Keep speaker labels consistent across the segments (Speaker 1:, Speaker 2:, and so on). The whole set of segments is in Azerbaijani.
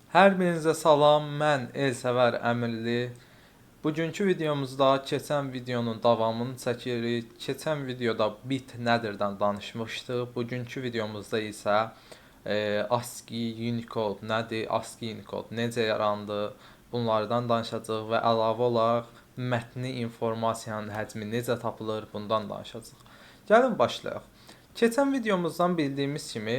Speaker 1: Hər birinizə salam, mən Elsəvər Əmirli. Bugünkü videomuzda keçən videonun davamını çəkirik. Keçən videoda bit nədirdən danışmışdıq. Bugünkü videomuzda isə ASCII, Unicode nədir, ASCII Unicode necə yarandı, bunlardan danışacağıq və əlavə olaraq mətni informasiyanın həcmi necə tapılır, bundan danışacağıq. Gəlin başlayaq. Keçən videomuzdan bildiyimiz kimi,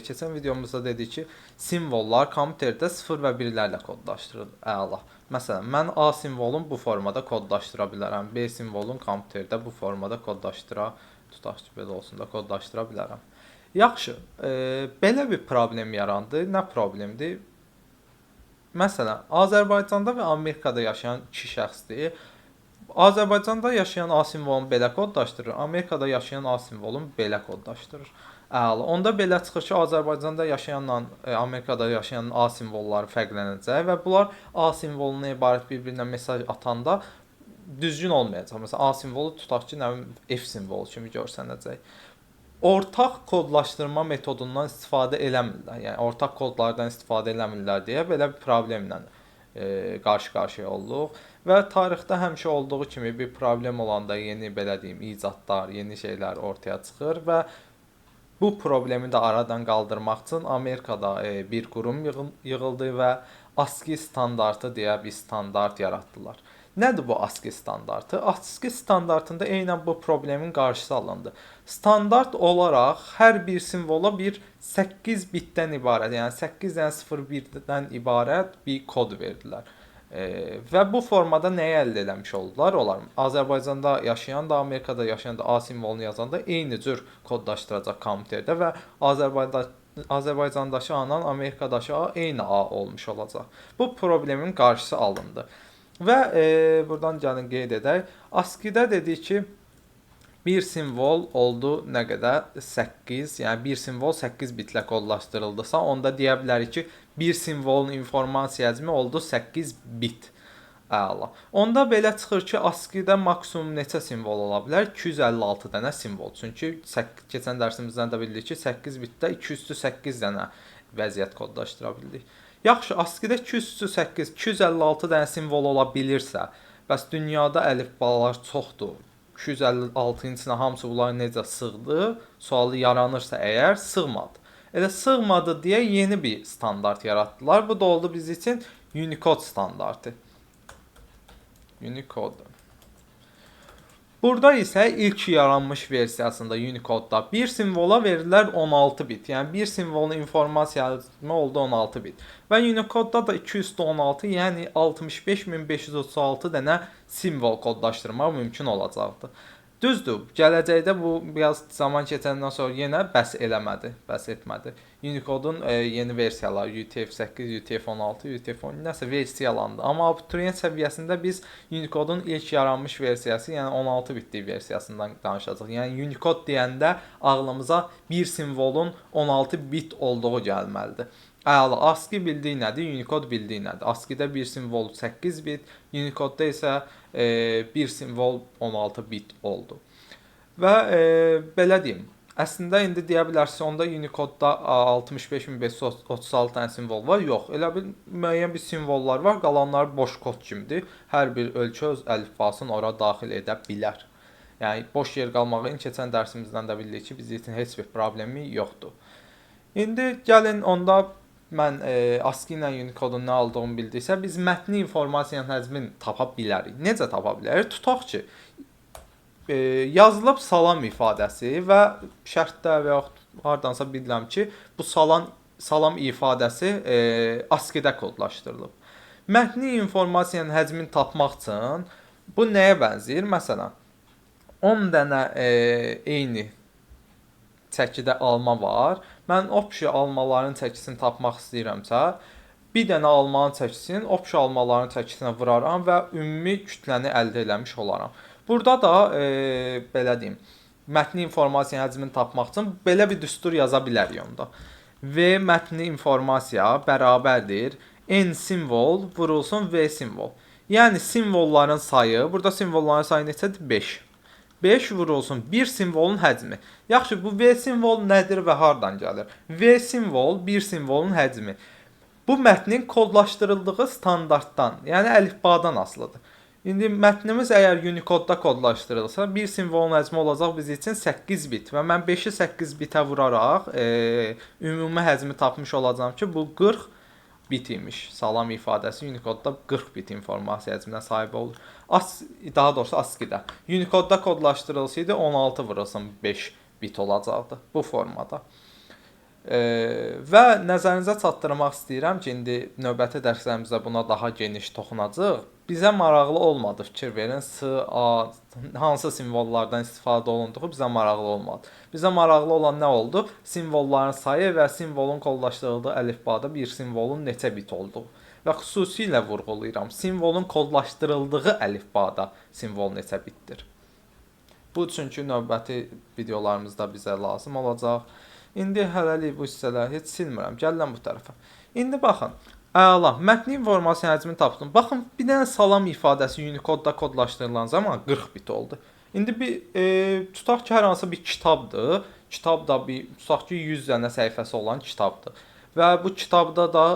Speaker 1: keçən videomuzda dedik ki, simvollar kompüterdə 0 və 1-lərlə kodlaşdırılır. Əla. Məsələn, mən A simvolunu bu formada kodlaşdıra bilərəm. B simvolunu kompüterdə bu formada tutaq ki, belə olsun da kodlaşdıra bilərəm. Yaxşı, belə bir problem yarandı. Nə problemdir? Məsələn, Azərbaycanda və Amerikada yaşayan 2 şəxsdir. Azərbaycanda yaşayan A simvolunu belə kodlaşdırır, Amerikada yaşayan A simvolunu belə kodlaşdırır. Əla. Onda belə çıxır ki, Azərbaycanda yaşayanla Amerikada yaşayan A simvolları fərqlənəcək və bunlar A simvolundan ibarət bir-birinə mesaj atanda düzgün olmayacaq. Məsələn, A simvolu tutaq ki, F simvolu kimi görsənəcək. Ortaq kodlaşdırma metodundan istifadə eləmirlər. Yəni ortaq kodlardan istifadə eləmirlər deyə belə bir problemlə qarşı-qarşıya olduq və tarixdə həmişə olduğu kimi bir problem olanda yeni belə deyim icadlar, yeni şeylər ortaya çıxır və bu problemi də aradan qaldırmaq üçün Amerikada bir qurum yığıldı və ASCII standartı deyə bir standart yaratdılar. Nədir bu ASCII standartı? ASCII standartında eynən bu problemin qarşısı alındı. Standart olaraq hər bir simvola bir 8 bitdən ibarət, yəni 8 dənə 0-1-dən ibarət bir kod verdilər. Və bu formada nəyi əldə eləmiş oldular? Onlar Azərbaycanda yaşayan da, Amerikada yaşayan da A simvolunu yazanda eyni cür kodlaşdıracaq kompüterdə və Azərbaycandakı A ilə Amerikadakı A eyni A olmuş olacaq. Bu problemin qarşısı alındı. Və buradan gəlin qeyd edək. ASCII-də dedik ki, bir simvol oldu nə qədər? 8. Yəni bir simvol 8 bitlə kodlaşdırıldısa, onda deyə bilərik ki, bir simvolun informasiya həcmi oldu 8 bit. Əla. Onda belə çıxır ki, ASCII-də maksimum neçə simvol ola bilər? 256 dənə simvol. Çünki keçən dərsimizdən də bildik ki, 8 bitdə 2/8 dənə vəziyyət kodlaşdıra bildik. Yaxşı, ASCII-də 2/8, 256 dənə simvol ola bilirsə, bəs dünyada əlifbalar çoxdur. 256-nın içinə hamısı bunlar necə sığdı? Sualı yaranırsa əgər sığmadı. Elə sığmadı deyə yeni bir standart yaratdılar. Bu da oldu biz üçün Unicode standartı. Unicode. Burada isə ilk yaranmış versiyasında Unicode'da bir simvola verirlər 16 bit. Yəni bir simvolun informasiya oldu 16 bit. Və Unicode'da da 216, yəni 65536 dənə simvol kodlaşdırmaq mümkün olacaqdı. Düzdür, gələcəkdə bu biraz zaman keçəndən sonra yenə bəs etmədi. Unicode-un yeni versiyaları UTF-8, UTF-16, UTF-10 nəsə versiyalandı. Amma abituriyent səviyyəsində biz Unicode-un ilk yaranmış versiyası, yəni 16 bitlik versiyasından danışacağıq. Yəni Unicode deyəndə ağlımıza bir simvolun 16 bit olduğu gəlməlidir. Əla, ASCII bildiyi nədir? Unicode bildiyi nədir? ASCII-də bir simvol 8 bit, Unicode-da isə bir simvol 16 bit oldu. Və belə deyim, əslində indi deyə bilərsiniz, onda Unicode-da 65536 dənə simvol var. Yox, elə bir müəyyən bir simvollar var, qalanlar boş kod kimidir. Hər bir ölkə öz əlifbasını ora daxil edə bilər. Yəni boş yer qalmağını keçən dərsimizdən də bildik ki, bizim üçün heç bir problemi yoxdur. İndi gəlin onda mən ASCII ilə Unicode-un nə olduğunu bildiksə, biz mətni informasiyanın həcmini tapa bilərik. Necə tapa bilərik? Tutaq ki, yazılıb salam ifadəsi və şərtdə və yaxud hardansa bilirəm ki, bu salam ifadəsi ASCII-də kodlaşdırılıb. Mətni informasiyanın həcmini tapmaq üçün bu nəyə bənzəyir? Məsələn, 10 dənə eyni çəkidə alma var. Mən opsiya almaların çəkisini tapmaq istəyirəmsə, bir dənə almanın çəkisini opsiya almaların çəkisinə vuraram və ümumi kütləni əldə eləmiş olaram. Burada da belə deyim, mətni informasiyanın həcmini tapmaq üçün belə bir düstur yaza bilərik onda. V mətni informasiya bərabərdir n simvol vurulsun V simvol. Yəni simvolların sayı, burada simvolların sayı neçədir? 5. 5 vurulsun bir simvolun həcmi. Yaxşı, bu V simvol nədir və hardan gəlir? V simvol bir simvolun həcmi. Bu mətnin kodlaşdırıldığı standartdan, yəni əlifbadan asılıdır. İndi mətnimiz əgər Unicode-da kodlaşdırılsa, bir simvolun həcmi olacaq biz üçün 8 bit və mən 5-i 8 bitə vuraraq ümumi həcmi tapmış olacağam ki, bu 40 bit imiş. Salam ifadəsi Unicode-da 40 bit informasiya həcminə sahib olur. Daha doğrusu ASCII-də. Unicode-da kodlaşdırılsaydı 16 vurulsun 5 bit olacaqdı bu formada. Və nəzərinizə çatdırmaq istəyirəm ki, indi növbəti dərslərimizdə buna daha geniş toxunacağıq. Bizə maraqlı olmadı, fikir verin, hansı simvollardan istifadə olunduğu bizə maraqlı olmadı. Bizə maraqlı olan nə oldu? Simvolların sayı və simvolun kodlaşdırıldığı əlifbada bir simvolun neçə bit olduğu. Və xüsusilə vurğulayıram, simvolun kodlaşdırıldığı əlifbada simvol neçə bitdir. Bu çünki növbəti videolarımızda bizə lazım olacaq. İndi hələlik bu hissələri heç silmirəm. Gəlin bu tərəfə. İndi baxın. Əla, mətni informasiya həcmini tapdım. Baxın, bir dənə salam ifadəsi Unicode-da kodlaşdırılan zaman 40 bit oldu. İndi tutaq ki, hər hansı bir kitabdır. Kitab da tutaq ki, 100 dənə səhifəsi olan kitabdır. Və bu kitabda da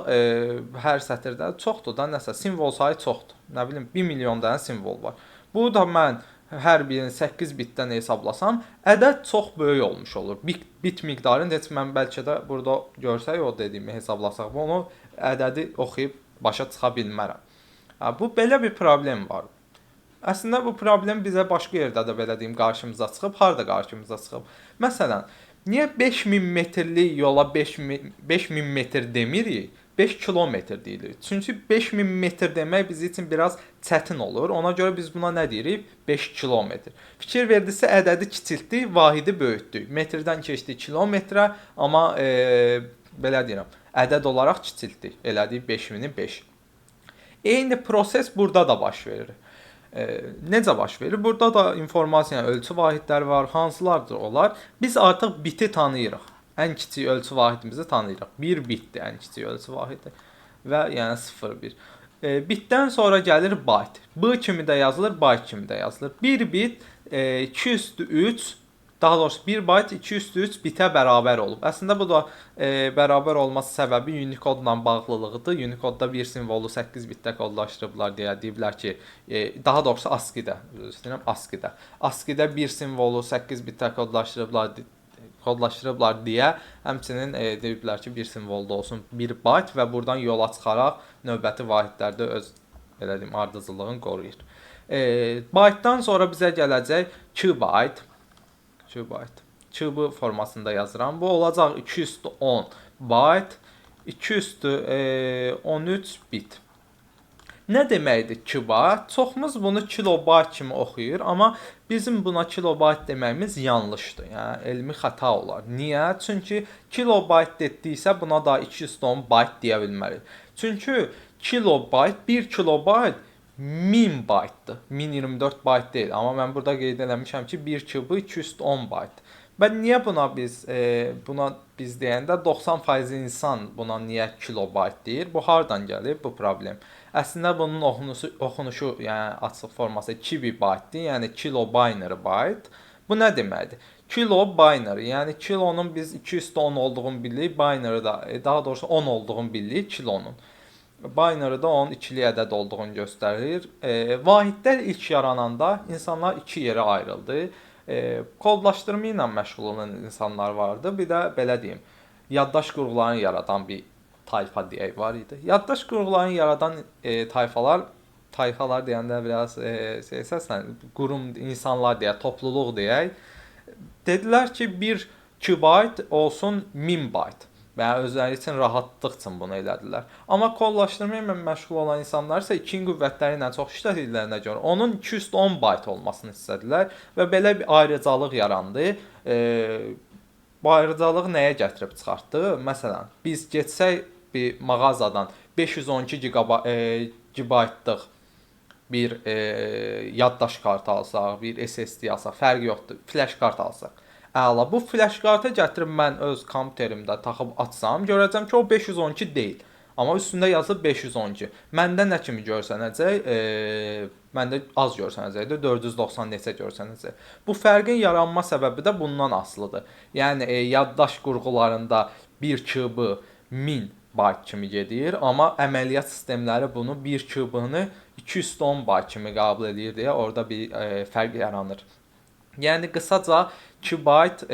Speaker 1: hər sətirdə çoxdur da, nəsə simvol sayı çoxdur. Nə bilim, 1 milyon dənə simvol var. Bu da mən hər birini 8 bitdən hesablasam, ədəd çox böyük olmuş olur. Bit miqdarını heç mən bəlkə də burada görsək, o dediyimi hesablasaq, onu ədədi oxuyub başa çıxa bilmərəm. Bu belə bir problem var. Əslində bu problem bizə başqa yerdə də belə deyim qarşımıza çıxıb, harda qarşımıza çıxıb. Məsələn, niyə 5000 metrlik yola 5000 metr demirik? 5 kilometr deyilir. Çünki 5000 metr demək bizim üçün biraz çətin olur. Ona görə biz buna nə deyirik? 5 kilometr. Fikir verdinizsə ədədi kiçiltdik, vahidi böyütdük. Metrdən keçdik kilometrə, amma belə deyirəm, ədəd olaraq kiçiltdik. Elədik 5000-i 5. Eyni proses burada da baş verir. Necə baş verir? Burada da informasiya, ölçü vahidləri var. Hansılardır onlar? Biz artıq biti tanıyırıq. Ən kiçik ölçü vahidimizi tanıyırıq. 1 bitdir ən kiçik ölçü vahidi və yəni 0,1. Bitdən sonra gəlir byte. B kimi də yazılır, byte kimi də yazılır. 1 bit 2/3, daha doğrusu 1 byte 2/3 bitə bərabər olub. Əslində bu da bərabər olması səbəbi Unicode-la bağlılığıdır. Unicode-da bir simvolu 8 bitdə kodlaşdırıblar deyə deyiblər ki, daha doğrusu ASCII-də, üzr istəyirəm, ASCII-də. ASCII-də bir simvolu 8 bitdə kodlaşdırıblar deyə, həmçinin deyiblər ki, bir simvolda olsun 1 byte və buradan yola çıxaraq növbəti vahidlərdə öz belə deyim ardıcıllığını qoruyur. Byte-dan sonra bizə gələcək 2 byte. 2 byte. 2 formasında yazıram. Bu olacaq 2/10 byte, 2/13 bit. Nə deməkdir 2 byte? Çoxumuz bunu kilobayt kimi oxuyur, amma bizim buna kilobayt deməyimiz yanlışdır. Yəni elmi xəta olar. Niyə? Çünki kilobayt dediksə buna da 210 byte deyə bilmərik. Çünki kilobayt 1 kilobayt 1000 byte'dır. 1024 byte deyil. Amma mən burada qeyd eləmişəm ki, 1 kübü 210 byte. Və niyə buna biz deyəndə 90% insan buna niyə kilobayt deyir? Bu hardan gəlir bu problem? Əslində bunun oxunuşu, yəni açıq forması 2 byte-dir, yəni kilo binary byte. Bu nə deməkdir? Kilo binary, yəni kilonun biz 210 olduğunu bilirik, binary da, daha doğrusu 10 olduğunu bilirik kilonun. Binary-da onun ikili ədəd olduğunu göstərir. Vahidlər ilk yarananda insanlar iki yerə ayrıldı. Kodlaşdırma ilə məşğul olan insanlar vardı. Bir də belə deyim, yaddaş qurğularını yaradan bir tayfa deyək var idi. Yaddaş qurğularını yaradan tayfalar deyəndə biraz səslə qurum insanlar deyək, topluluq deyək. Dedilər ki, 1 kilobayt olsun 1000 byte. Və özləri üçün rahatlıq üçün bunu elədilər. Amma kodlaşdırma ilə məşğul olan insanlar isə ikinci qüvvətləri ilə çox işlədiklərinə görə onun 210 byte olmasını istədilər və belə bir ayrıcalıq yarandı. Bu ayrıcalıq nəyə gətirib çıxartdı? Məsələn, biz getsək bir mağazadan 512 GB-lıq bir yaddaş kartı alsaq, bir SSD alsaq, fərqi yoxdur, flash kart alsaq. Əla, bu flash kartı gətirib mən öz kompüterimdə taxıb açsam, görəcəm ki, o 512 deyil. Amma üstündə yazılıb 512. Məndə nə kimi görsənəcək? Məndə az görsənəcək də 490 neçə görsənəcək. Bu fərqin yaranma səbəbi də bundan asılıdır. Yəni yaddaş qurğularında 1 kübü 1000 byte kimi gedir, amma əməliyyat sistemləri bunu 1 kubunu 210 byte kimi qəbul edir deyə orada bir fərq yaranır. Yəni qısaca kibayt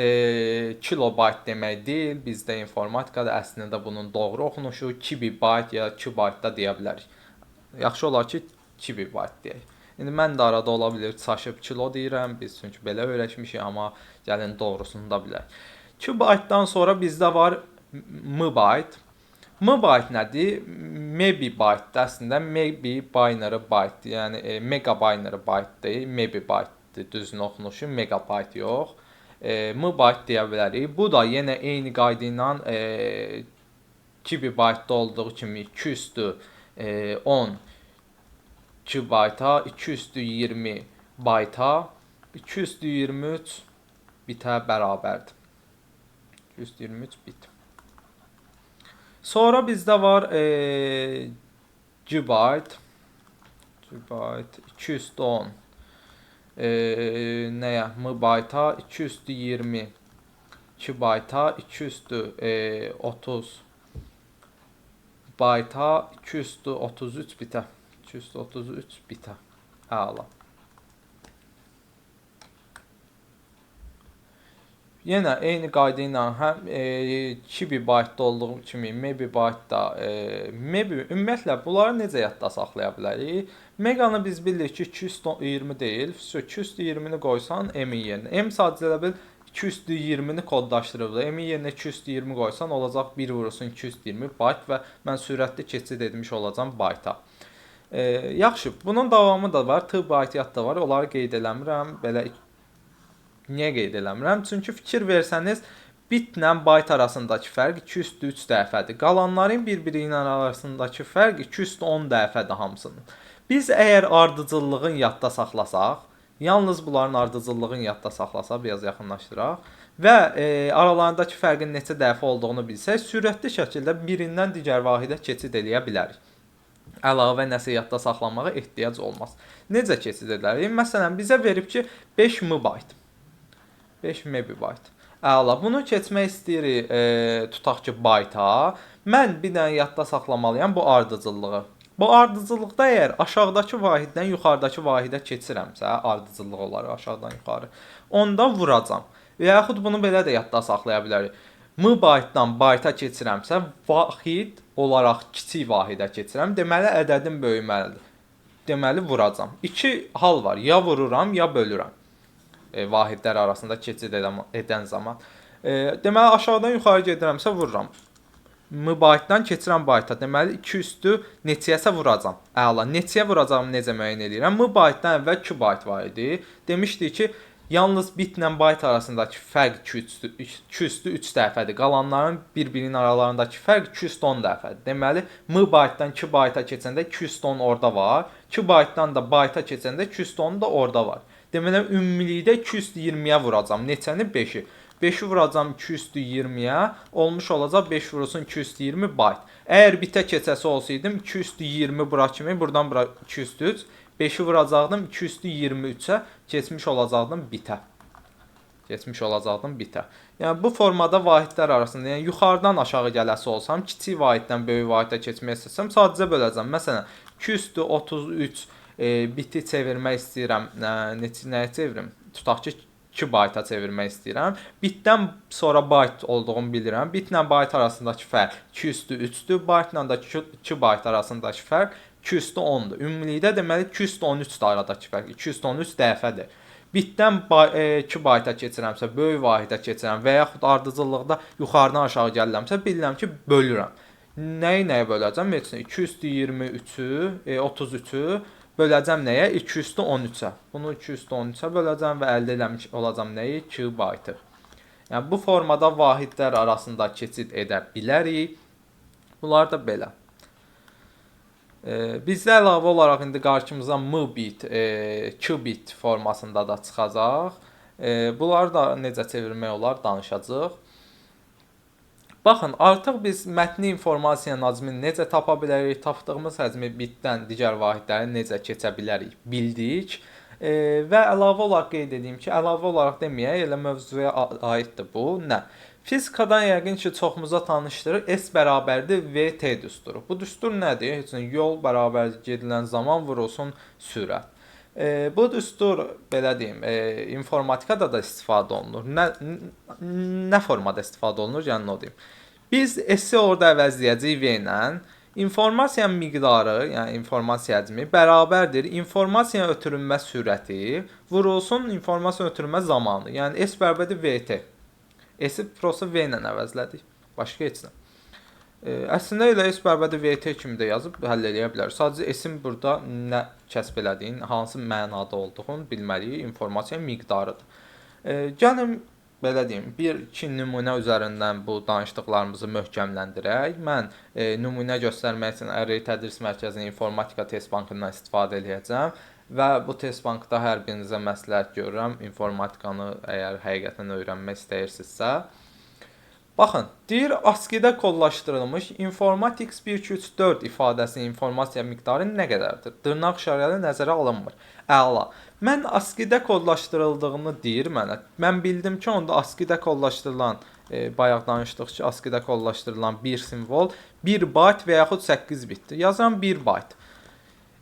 Speaker 1: kilobayt demək deyil. Bizdə informatikada əslində bunun doğru oxunuşu kibibayt ya kibayt da deyə bilərik. Yaxşı olar ki, kibibayt deyək. İndi mən də arada ola bilər çaşıb kilo deyirəm. Biz çünki belə öyrəşmişik, amma gəlin doğrusunu da bilək. Kibaytdan sonra bizdə var mbyte. Mbyte nədir? Megabyte əslində maybe binary byte, yəni megabinary byte deyil, megabyte düzünü oxunuşu, megabyte yox. Mbyte deyə bilərik. Bu da yenə eyni qayda ilə kibibaytda olduğu kimi 2 üstü 10 kibayta, 2 üstü 20 bayta, 2 üstü 23 bitə bərabərdir. 2 üstü 23 bit. Sonra bizdə var gigabyte. Gigabyte 2 üstü 10 nəyə? Mbyte-a 2 üstü 20 kibayta, 2 üstü 30 bayta, 2 üstü 33 bitə. 2 üstü 33 bitə. Əla. Yenə eyni qayda ilə həm kibibaytda olduğu kimi megabaytda ümumiyyətlə bunları necə yadda saxlaya bilərik? Meganı biz bilirik ki 220 deyil. 220-ni qoysan m-in yerinə. M sadəcə elə bil 220-ni kodlaşdırıb da. M-in yerinə 220 qoysan olacaq 1 vurulsun 220 byte və mən sürətli keçid etmiş olacağam byte-a. Yaxşı, bunun davamı da var. T-byte yadda var. Onları qeyd eləmirəm. Belə niyə qeyd eləmirəm? Çünki fikir versəniz, bitlə byte arasındakı fərq 2 üstü 3 dəfədir. Qalanların bir-biri ilə arasındakı fərq 2 üstü 10 dəfədir hamısının. Biz əgər ardıcıllığın yadda saxlasaq, yalnız bunların ardıcıllığın yadda saxlasaq, biraz yaxınlaşdıraq və aralarındakı fərqin neçə dəfə olduğunu bilsək, sürətli şəkildə birindən digər vahidə keçid eləyə bilərik. Əlavə nəsə yadda saxlamağa ehtiyac olmaz. Necə keçid edərik? Məsələn, bizə verib ki, 5 megabyte. 5 megabyte. Əla, bunu keçmək istəyirik, tutaq ki, byte-a. Mən bir dənə yadda saxlamalıyam bu ardıcıllığı. Bu ardıcıllıqda əgər aşağıdakı vahiddən yuxarıdakı vahidə keçirəmsə, ardıcıllıq olaraq aşağıdan yuxarı, onda vuracam. Və yaxud bunu belə də yadda saxlaya bilərik. Megabyte-dan byte-a keçirəmsə, vahid olaraq kiçik vahidə keçirəm. Deməli, ədədim böyüməlidir. Deməli, vuracam. İki hal var. Ya vururam, ya bölürəm. Vahidlər arasında keçid edən zaman. Deməli, aşağıdan yuxarı gedirəmsə, vururam. Megabyte-dan keçirəm byte-a. Deməli, 2 üstü neçəyəsə vuracam. Əla. Neçəyə vuracağımı necə müəyyən edirəm? Megabyte-dan əvvəl 2 byte var idi. Demişdik ki, yalnız bitlə byte arasındakı fərq 2 üstü 3 dəfədir. Qalanların bir-birinin aralarındakı fərq 2 üstü 10 dəfədir. Deməli, megabyte-dan 2 byte-a keçəndə 2 üstü 10 orada var. 2 byte-dan da byte-a keçəndə 2 üstü 10 da orada var. Deməli, ümumilikdə 2 üstü 20-yə vuracam. Neçəni? 5-i. 5-i vuracam 2 üstü 20-yə. Olmuş olacaq 5 vurulsun 2 üstü 20 byte. Əgər bitə keçəsi olsaydım 2 üstü 20 bura kimi, buradan bura 2 üstü 3. 5-i vuracaqdım 2 üstü 23-ə, keçmiş olacaqdım bitə. Keçmiş olacaqdım bitə. Yəni, bu formada vahidlər arasında, yəni yuxarıdan aşağı gələsi olsam, kiçik vahiddən böyük vahidə keçmək istəsəm, sadəcə böləcəm. Məsələn, 2 üstü 33 biti çevirmək istəyirəm. Nəyə çevirim? Tutaq ki, 2 byte-a çevirmək istəyirəm. Bitdən sonra byte olduğunu bilirəm. Bitlə byte arasındakı fərq 2 üstü 3-dür. Byte-la da 2 byte arasındakı fərq 2 üstü 10-dur. Ümumilikdə deməli 2 üstü 13-dür aradakı fərq. 2 üstü 13 dəfədir. Bitdən 2 byte-a keçirəmsə, böyük vahidə keçirəm və yaxud ardıcıllıqda yuxarıdan aşağı gəlirəmsə, bilirəm ki, bölürəm. Nəyə böləcəm? Heç nə. 2 üstü 23-ü, 33-ü böləcəm nəyə? 2 üstü 13-ə. Bunu 2 üstü 13-ə böləcəm və əldə eləmiş olacam nəyi? 2 byte. Yəni, bu formada vahidlər arasında keçid edə bilərik. Bunlar da belə. Bizdə əlavə olaraq indi qarşımıza mbit, qbit formasında da çıxacaq. Bunları da necə çevirmək olar danışacağıq. Baxın, artıq biz mətni informasiya həcmini necə tapa bilərik, tapdığımız həcmi bitdən digər vahidləri necə keçə bilərik bildik. Və əlavə olaraq qeyd edeyim ki, əlavə olaraq deməyək, elə mövzuya aiddir bu. Nə? Fizikadan yəqin ki, çoxumuza tanışdırır. S bərabərdir VT düsturu. Bu düstur nədir? Heç nə, yol bərabər gedilən zaman vurulsun sürət. Bu düstur, belə deyim, informatikada da istifadə olunur. Nə formada istifadə olunur? Yəni o deyim. Biz S-i orada əvəzləyəcəyik V ilə. İnformasiyanın miqdarı, yəni informasiya həcmi bərabərdir informasiyanın ötürülmə sürəti vurulsun informasiyanın ötürülmə zamanı. Yəni S bərabərdir VT. S-i prosta V ilə əvəzlədik. Başqa heç nə. Əslində elə S bərabərdir VT kimi də yazıb həll edə bilərik. Sadəcə S-in burada nə kəsb elədiyin, hansı mənada olduğunu bilməliyik. İnformasiyanın miqdarıdır. Gəlin belə deyim, bir-iki nümunə üzərindən bu danışdıqlarımızı möhkəmləndirək. Mən nümunə göstərmək üçün Array Tədris Mərkəzinin informatika test bankından istifadə edəcəm və bu test bankda hər birinizə məsləhət görürəm. İnformatikanı əgər həqiqətən öyrənmək istəyirsinizsə, baxın, deyir ASCII-də kodlaşdırılmış informatics 1-2-3-4 ifadəsinin informasiya miqdarı nə qədərdir? Dırnaq işarələri nəzərə alınmır. Əla. Mən ASCII-də kodlaşdırıldığını deyir mənə. Mən bildim ki, onda ASCII-də kodlaşdırılan, bayaq danışdıq ki, ASCII-də kodlaşdırılan bir simvol 1 byte və yaxud 8 bitdir. Yazıram 1 byte.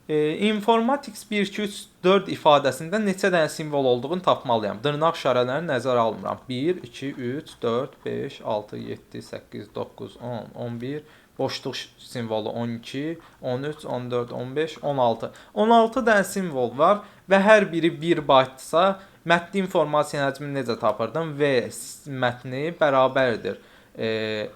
Speaker 1: Informatics 1-2-3-4 ifadəsində neçə dənə simvol olduğunu tapmalıyam. Dırnaq işarələrini nəzərə almıram. 1, 2, 3, 4, 5, 6, 7, 8, 9, 10, 11, boşluq simvolu 12, 13, 14, 15, 16. 16 dənə simvol var və hər biri 1 byte-dırsa, mətni informasiyanın həcmini necə tapırdım? V mətni bərabərdir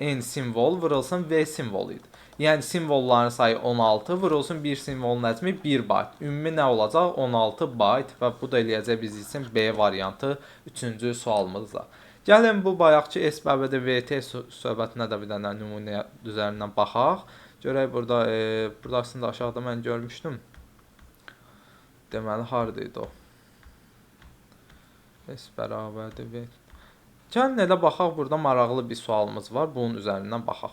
Speaker 1: n simvol vurulsun V simvolu idi. Yəni simvolların sayı 16 vurulsun bir simvolun həcmi 1 byte. Ümumi nə olacaq? 16 byte və bu da eləyəcək biz üçün B variantı 3-cü sualımızda. Gəlin bu bayaqki S bərabərdir VT söhbətinə də bir dənə nümunə üzərindən baxaq. Görək burada burada aslında aşağıda mən görmüşdüm. Deməli hardaydı o? S bərabərdir VT. Gəlin elə baxaq, burada maraqlı bir sualımız var. Bunun üzərindən baxaq.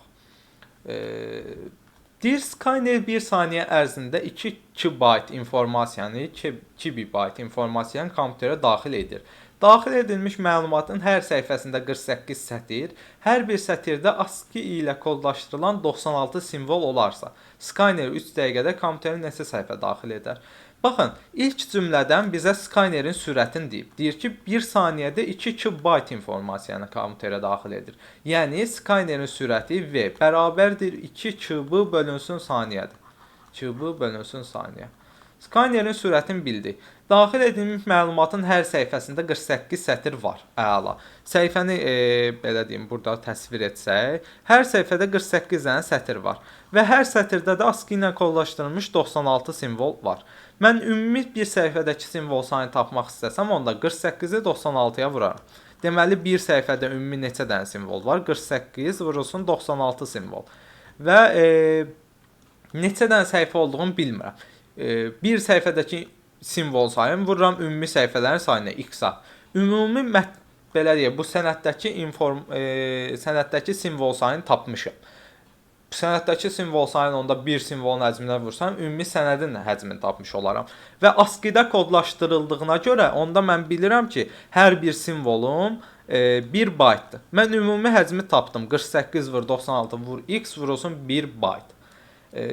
Speaker 1: Deyir Skynet 1 saniyə ərzində 2 byte informasiyanı, 2 byte informasiyanı kompüterə daxil edir. Daxil edilmiş məlumatın hər səhifəsində 48 sətir, hər bir sətirdə ASCII ilə kodlaşdırılan 96 simvol olarsa, Skynet 3 dəqiqədə kompüterə neçə səhifə daxil edər? Baxın, ilk cümlədən bizə Skynerin sürətini deyib. Deyir ki, 1 saniyədə 2 byte informasiyanı kompüterə daxil edir. Yəni, Skynerin sürəti V bərabərdir 2 kübü bölünsün saniyədir. Kübü bölünsün saniyə. Skynerin sürətini bildik. Daxil edilmiş məlumatın hər səhifəsində 48 sətir var. Əla. Səhifəni, belə deyim, burada təsvir etsək, hər səhifədə 48 dənə sətir var. Və hər sətirdə də ASCII ilə kodlaşdırılmış 96 simvol var. Mən ümumi bir səhifədəki simvol sayını tapmaq istəsəm, onda 48-i 96-ya vuraram. Deməli, bir səhifədə ümumi neçə dənə simvol var? 48 vurulsun 96 simvol. Və neçə dənə səhifə olduğunu bilmirəm. Bir səhifədəki simvol sayını vururam ümumi səhifələrin sayına x-a. Ümumi belə deyək, bu sənətdəki simvol sayını tapmışam. Sənətdəki simvol sayını onda bir simvolun həcminə vursam, ümumi sənədin həcmini tapmış olaram. Və ASCII-də kodlaşdırıldığına görə onda mən bilirəm ki, hər bir simvolum 1 byte-dır. Mən ümumi həcmi tapdım. 48 vur 96 vur x vurulsun 1 byte.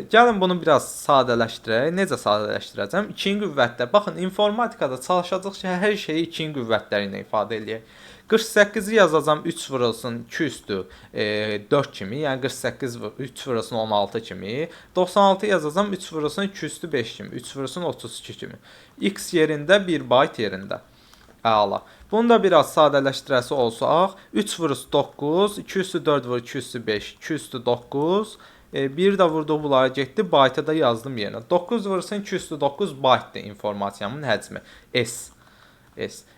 Speaker 1: Gəlin bunu biraz sadələşdirək. Necə sadələşdirəcəm? 2-ci qüvvətdə. Baxın, informatikada çalışacaq ki, hər şeyi 2-ci qüvvətləri ilə ifadə edək. 48-i yazacağam 3 vurulsun 2 üstü 4 kimi, yəni 48 3 vurulsun 16 kimi. 96 yazacağam 3 vurulsun 2 üstü 5 kimi, 3 vurulsun 32 kimi. X yerində 1 byte yerində. Əla. Bunu da biraz sadələşdirəsi olsaq, 3 vurulsun 9, 2 üstü 4 vur 2 üstü 5, 2 üstü 9. Bir də vurdu bunlara getdi, byte-a da yazdım yerinə. 9 vurulsun 2 üstü 9 byte-dir informasiyamın həcmi. S.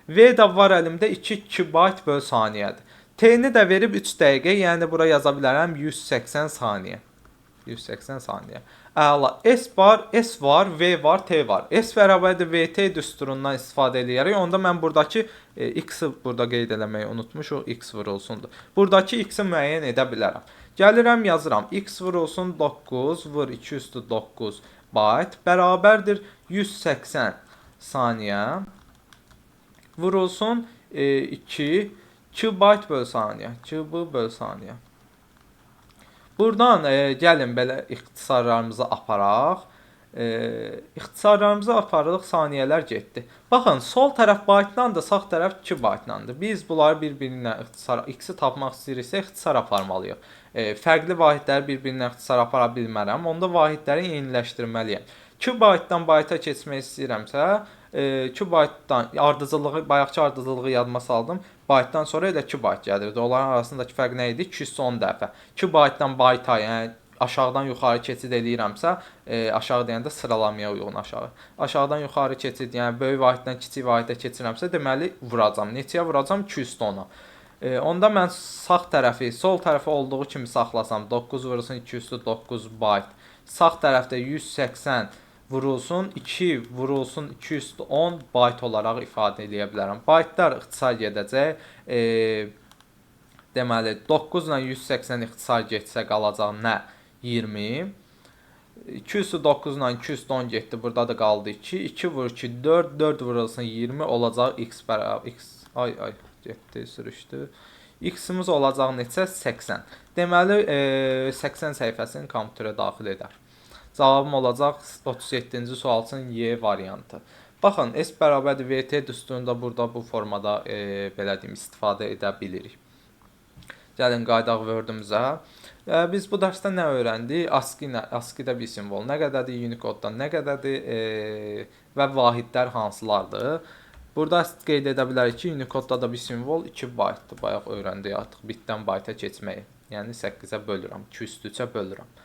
Speaker 1: V də var əlimdə 2 byte böl saniyədir. T-ni də verib 3 dəqiqə, yəni bura yaza bilərəm 180 saniyə. 180 saniyə. Əla. S var, V var, T var. S bərabərdir VT düsturundan istifadə edərək, onda mən buradakı x-i burada qeyd eləməyi unutmuşuq, x vurulsundur. Buradakı x-i müəyyən edə bilərəm. Gəlirəm, yazıram. X vurulsun 9, vur 2 üstü 9 byte bərabərdir 180 saniyə. Vurulsun 2 2 byte böl saniyə, 2 böl saniyə. Buradan gəlin belə ixtisarlarımızı aparaq. İxtisarlarımızı aparırıq, saniyələr getdi. Baxın, sol tərəf byte-landır, sağ tərəf 2 byte-landır. Biz bunları bir-birinə x-i tapmaq istəyiriksə ixtisar aparmalıyıq. Fərqli vahidləri bir-birinə ixtisar apara bilmərəm. Onda vahidləri eyniləşdirməliyəm. 2 byte-dan byte-a keçmək istəyirəmsə, 2 byte-dan ardıcıllığı, bayaqçı ardıcıllığı yadıma saldım. Byte-dan sonra elə 2 byte gəlirdi. Onların arasındakı fərq nə idi? 210 dəfə. 2 byte-dan byte-a, yəni aşağıdan yuxarı keçid eləyirəmsə, aşağı deyəndə sıralamaya uyğun aşağı. Aşağıdan yuxarı keçid, yəni böyük vahiddən kiçik vahidə keçirəmsə, deməli vuracam. Neçəyə vuracam? 210-a. Onda mən sağ tərəfi, sol tərəfi olduğu kimi saxlasam, 9 vurulsun 209 byte. Sağ tərəfdə 180 vurulsun 2 vurulsun 210 byte olaraq ifadə edə bilərəm. Bytelar ixtisar gedəcək. Deməli 9 ilə 180 ixtisar getsə qalacaq nə? 20. 209 ilə 210 getdi. Burada da qaldı 2. 2 vur 2 4. 4 vurulsun 20 olacaq x bərabər x. Ay getdi, sürüşdü. X-imiz olacaq neçə? 80. Deməli 80 səhifəsini kompüterə daxil edər. Cavabım olacaq 37-ci sual üçün Y variantı. Baxın, S bərabərdir VT düsturunda burada bu formada belə deyim istifadə edə bilirik. Gəlin qaydaq Word-ümüzə. Biz bu dərsdə nə öyrəndik? ASCII-də bir simvol nə qədərdir, Unicode-da nə qədərdir və vahidlər hansılardır? Burada qeyd edə bilərik ki, Unicode-da da bir simvol 2 byte-dır. Bayaq öyrəndik artıq bitdən byte-a keçməyi. Yəni 8-ə bölürəm, 2 üstü 3-ə bölürəm.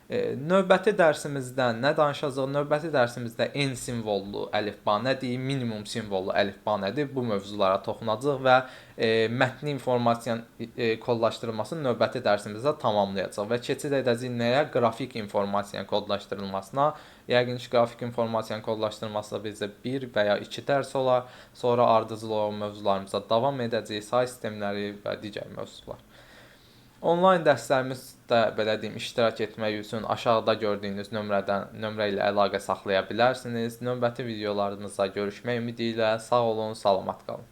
Speaker 1: Növbəti dərsimizdə nə danışacağıq? Növbəti dərsimizdə N simvollu əlifba nədir, minimum simvollu əlifba nədir? Bu mövzulara toxunacağıq və mətni informasiyanın kodlaşdırılmasını növbəti dərsimizdə tamamlayacağıq və keçid edəcəyik nəyə? Qrafik informasiyanın kodlaşdırılmasına. Yəqin ki, qrafik informasiyanın kodlaşdırılması bizdə 1 və ya 2 dərs olar. Sonra ardıcıl olan mövzularımıza davam edəcəyik, say sistemləri və digər mövzular. Onlayn dərslərimizdə belə deyim iştirak etmək üçün aşağıda gördüyünüz nömrə ilə əlaqə saxlaya bilərsiniz. Növbəti videolarımızda görüşmək ümidi ilə sağ olun, salamat qalın.